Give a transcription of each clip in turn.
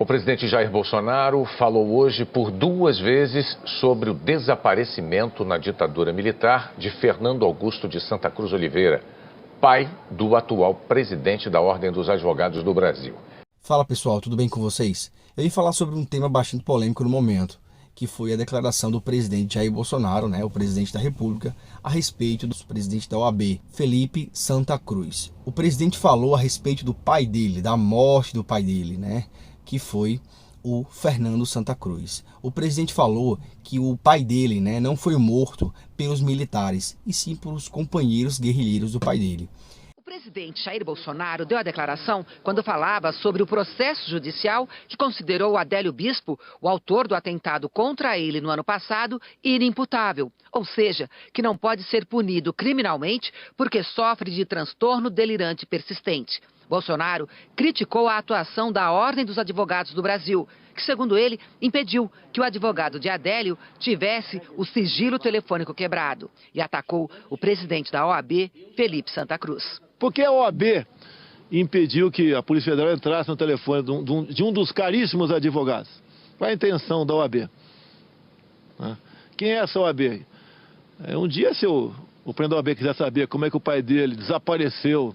O presidente Jair Bolsonaro falou hoje por 2 vezes sobre o desaparecimento na ditadura militar de Fernando Augusto de Santa Cruz Oliveira, pai do atual presidente da Ordem dos Advogados do Brasil. Fala pessoal, tudo bem com vocês? Eu ia falar sobre um tema bastante polêmico no momento, que foi a declaração do presidente Jair Bolsonaro, o presidente da República, a respeito do presidente da OAB, Felipe Santa Cruz. O presidente falou a respeito do pai dele, da morte do pai dele, que foi o Fernando Santa Cruz. O presidente falou que o pai dele não foi morto pelos militares, e sim pelos companheiros guerrilheiros do pai dele. O presidente Jair Bolsonaro deu a declaração quando falava sobre o processo judicial que considerou Adélio Bispo, o autor do atentado contra ele no ano passado, inimputável, ou seja, que não pode ser punido criminalmente porque sofre de transtorno delirante persistente. Bolsonaro criticou a atuação da Ordem dos Advogados do Brasil, que, segundo ele, impediu que o advogado de Adélio tivesse o sigilo telefônico quebrado, e atacou o presidente da OAB, Felipe Santa Cruz. Por que a OAB impediu que a Polícia Federal entrasse no telefone de um dos caríssimos advogados? Qual é a intenção da OAB? Quem é essa OAB? Um dia, se o presidente da OAB quiser saber como é que o pai dele desapareceu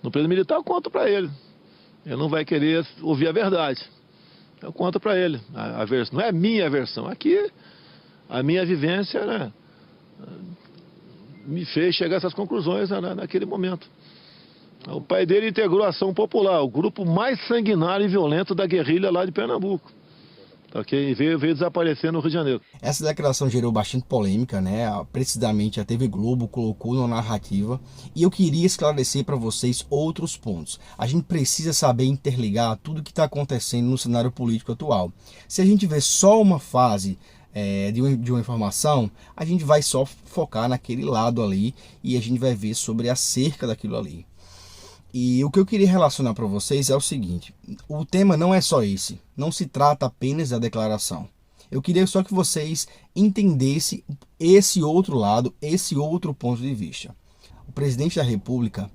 no presídio militar, eu conto para ele. Ele não vai querer ouvir a verdade. Eu conto para ele. A versão, não é a minha versão. Aqui, a minha vivência me fez chegar a essas conclusões naquele momento. O pai dele integrou a Ação Popular, o grupo mais sanguinário e violento da guerrilha lá de Pernambuco. E veio desaparecer no Rio de Janeiro. Essa declaração gerou bastante polêmica, Precisamente a TV Globo colocou na narrativa, e eu queria esclarecer para vocês outros pontos. A gente precisa saber interligar tudo que está acontecendo no cenário político atual. Se a gente vê só uma fase de uma informação, a gente vai só focar naquele lado ali e a gente vai ver sobre acerca daquilo ali. E o que eu queria relacionar para vocês é o seguinte: o tema não é só esse, não se trata apenas da declaração. Eu queria só que vocês entendessem esse outro lado, esse outro ponto de vista. O presidente da República,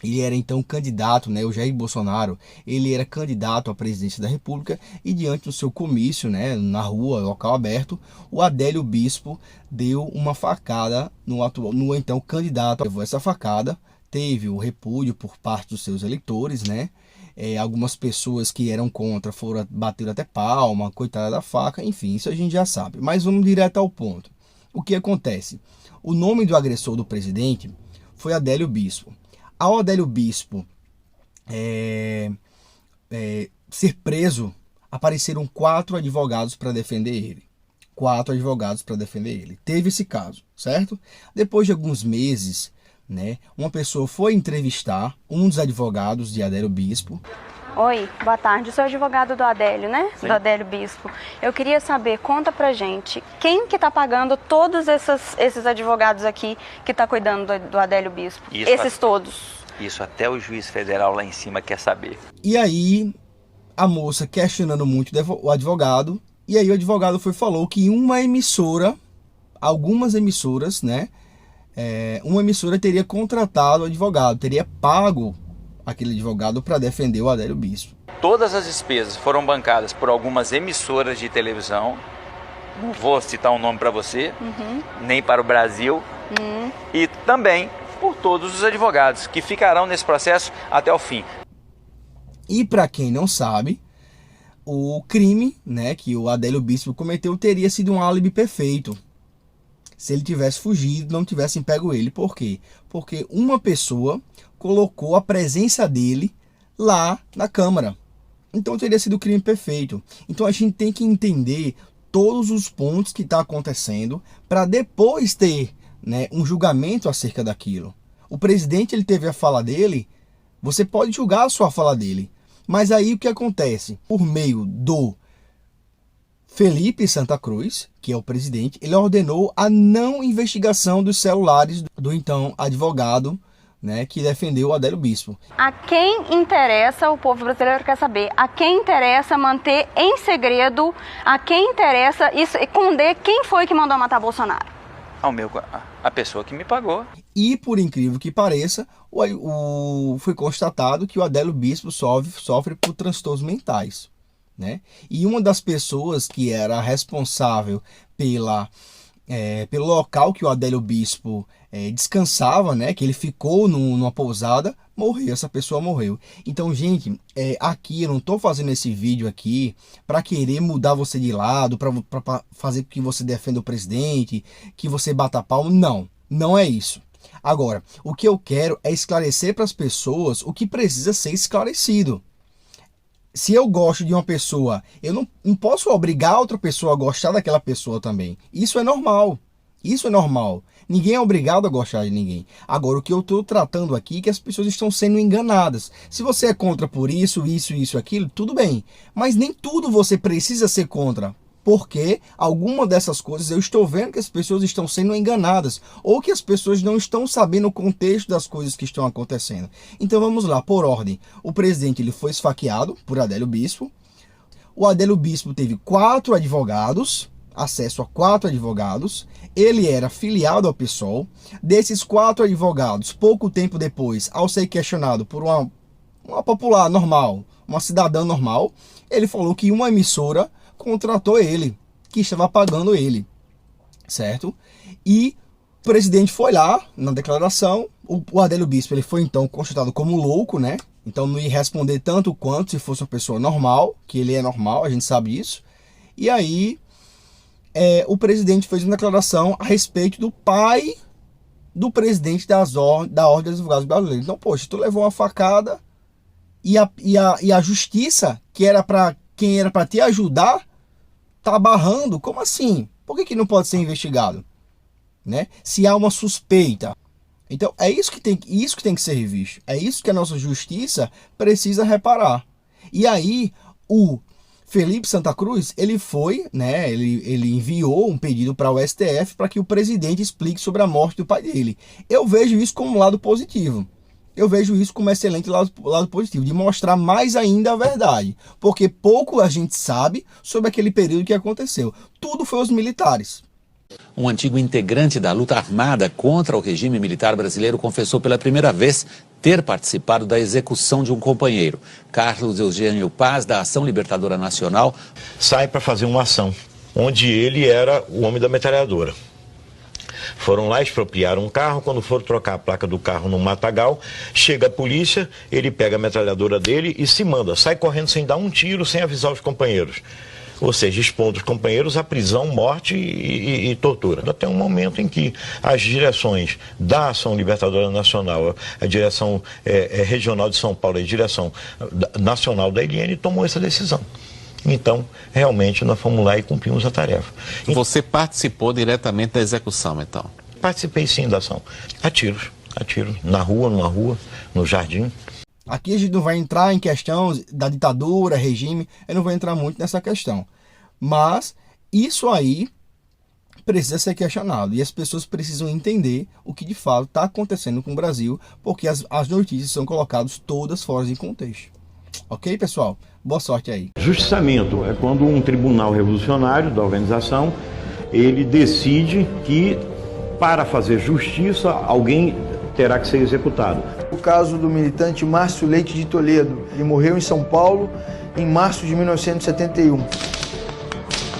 ele era então candidato, o Jair Bolsonaro, ele era candidato à presidência da República, e diante do seu comício, na rua, local aberto, o Adélio Bispo deu uma facada no então candidato. Levou essa facada, teve o repúdio por parte dos seus eleitores, algumas pessoas que eram contra bateram até palma, coitada da faca, enfim, isso a gente já sabe. Mas vamos direto ao ponto. O que acontece? O nome do agressor do presidente foi Adélio Bispo. Ao Adélio Bispo ser preso, apareceram 4 advogados para defender ele. 4 advogados para defender ele. Teve esse caso, certo? Depois de alguns meses, uma pessoa foi entrevistar um dos advogados de Adélio Bispo. Oi, boa tarde. Eu sou advogado do Adélio, Sim. Do Adélio Bispo. Eu queria saber, conta pra gente, quem que tá pagando todos esses advogados aqui que tá cuidando do Adélio Bispo? Todos. Isso até o juiz federal lá em cima quer saber. E aí, a moça questionando muito o advogado, e aí o advogado falou que algumas emissoras, uma emissora teria contratado o advogado, teria pago aquele advogado para defender o Adélio Bispo. Todas as despesas foram bancadas por algumas emissoras de televisão, não vou citar um nome para você, nem para o Brasil, e também por todos os advogados que ficarão nesse processo até o fim. E para quem não sabe, o crime que o Adélio Bispo cometeu teria sido um álibi perfeito. Se ele tivesse fugido, não tivessem pego ele. Por quê? Porque uma pessoa colocou a presença dele lá na Câmara. Então teria sido o crime perfeito. Então a gente tem que entender todos os pontos que está acontecendo para depois ter um julgamento acerca daquilo. O presidente, ele teve a fala dele, você pode julgar a sua fala dele. Mas aí o que acontece? Por meio do Felipe Santa Cruz, que é o presidente, ele ordenou a não investigação dos celulares do então advogado, que defendeu o Adélio Bispo. A quem interessa, o povo brasileiro quer saber, a quem interessa manter em segredo, a quem interessa esconder quem foi que mandou matar Bolsonaro? a pessoa que me pagou. E, por incrível que pareça, foi constatado que o Adélio Bispo sofre por transtornos mentais, né? E uma das pessoas que era responsável pelo local que o Adélio Bispo descansava, né? Que ele ficou numa pousada, morreu, essa pessoa morreu. Então, gente, aqui eu não estou fazendo esse vídeo aqui para querer mudar você de lado, para fazer com que você defenda o presidente, que você bata palma. Não é isso. Agora, o que eu quero é esclarecer para as pessoas o que precisa ser esclarecido. Se eu gosto de uma pessoa, eu não posso obrigar outra pessoa a gostar daquela pessoa também. Isso é normal. Isso é normal. Ninguém é obrigado a gostar de ninguém. Agora, o que eu estou tratando aqui é que as pessoas estão sendo enganadas. Se você é contra por isso, aquilo, tudo bem. Mas nem tudo você precisa ser contra. Porque alguma dessas coisas eu estou vendo que as pessoas estão sendo enganadas. Ou que as pessoas não estão sabendo o contexto das coisas que estão acontecendo. Então vamos lá, por ordem. O presidente ele foi esfaqueado por Adélio Bispo. O Adélio Bispo teve 4 advogados. Acesso a 4 advogados. Ele era filiado ao PSOL. Desses 4 advogados, pouco tempo depois, ao ser questionado por uma popular normal, uma cidadã normal, ele falou que uma emissora contratou ele, que estava pagando ele, certo? E o presidente foi lá na declaração, o Adélio Bispo ele foi então constatado como louco, né? Então não ia responder tanto quanto se fosse uma pessoa normal, que ele é normal, a gente sabe isso. E aí o presidente fez uma declaração a respeito do pai do presidente da Ordem dos Advogados Brasileiros. Então, poxa, tu levou uma facada e a justiça, que era para quem era para te ajudar, tá barrando. Como assim? Por que não pode ser investigado? Né? Se há uma suspeita. Então, é isso que tem que ser revisto. É isso que a nossa justiça precisa reparar. E aí, o Felipe Santa Cruz, ele foi, né, ele enviou um pedido para o STF para que o presidente explique sobre a morte do pai dele. Eu vejo isso como um lado positivo. Eu vejo isso como excelente lado positivo, de mostrar mais ainda a verdade. Porque pouco a gente sabe sobre aquele período que aconteceu. Tudo foi os militares. Um antigo integrante da luta armada contra o regime militar brasileiro confessou pela primeira vez ter participado da execução de um companheiro. Carlos Eugênio Paz, da Ação Libertadora Nacional, sai para fazer uma ação, onde ele era o homem da metralhadora. Foram lá, expropriaram um carro, quando foram trocar a placa do carro no matagal, chega a polícia, ele pega a metralhadora dele e se manda, sai correndo sem dar um tiro, sem avisar os companheiros. Ou seja, expondo os companheiros à prisão, morte e tortura. Até um momento em que as direções da Ação Libertadora Nacional, a direção regional de São Paulo e a direção nacional da ILN tomou essa decisão. Então, realmente, nós fomos lá e cumprimos a tarefa. Você participou diretamente da execução, então? Participei sim da ação. A tiros, numa rua, no jardim. Aqui a gente não vai entrar em questão da ditadura, regime, eu não vou entrar muito nessa questão. Mas isso aí precisa ser questionado e as pessoas precisam entender o que de fato está acontecendo com o Brasil, porque as notícias são colocadas todas fora de contexto. Ok, pessoal? Boa sorte aí. Justiçamento é quando um tribunal revolucionário da organização, ele decide que para fazer justiça alguém terá que ser executado. O caso do militante Márcio Leite de Toledo. Ele morreu em São Paulo em março de 1971.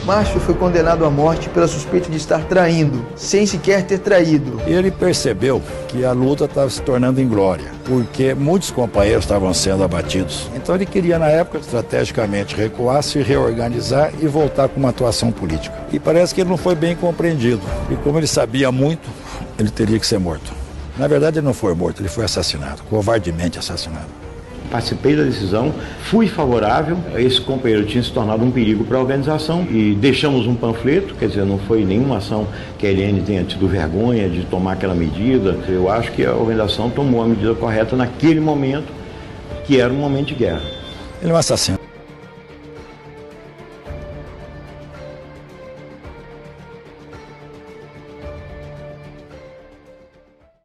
Márcio foi condenado à morte pela suspeita de estar traindo, sem sequer ter traído. Ele percebeu que a luta estava se tornando inglória, porque muitos companheiros estavam sendo abatidos. Então ele queria, na época, estrategicamente recuar, se reorganizar e voltar com uma atuação política. E parece que ele não foi bem compreendido. E como ele sabia muito, ele teria que ser morto. Na verdade, ele não foi morto, ele foi assassinado, covardemente assassinado. Participei da decisão, fui favorável, esse companheiro tinha se tornado um perigo para a organização e deixamos um panfleto, quer dizer, não foi nenhuma ação que a ILN tenha tido vergonha de tomar aquela medida. Eu acho que a organização tomou a medida correta naquele momento, que era um momento de guerra. Ele é um assassino.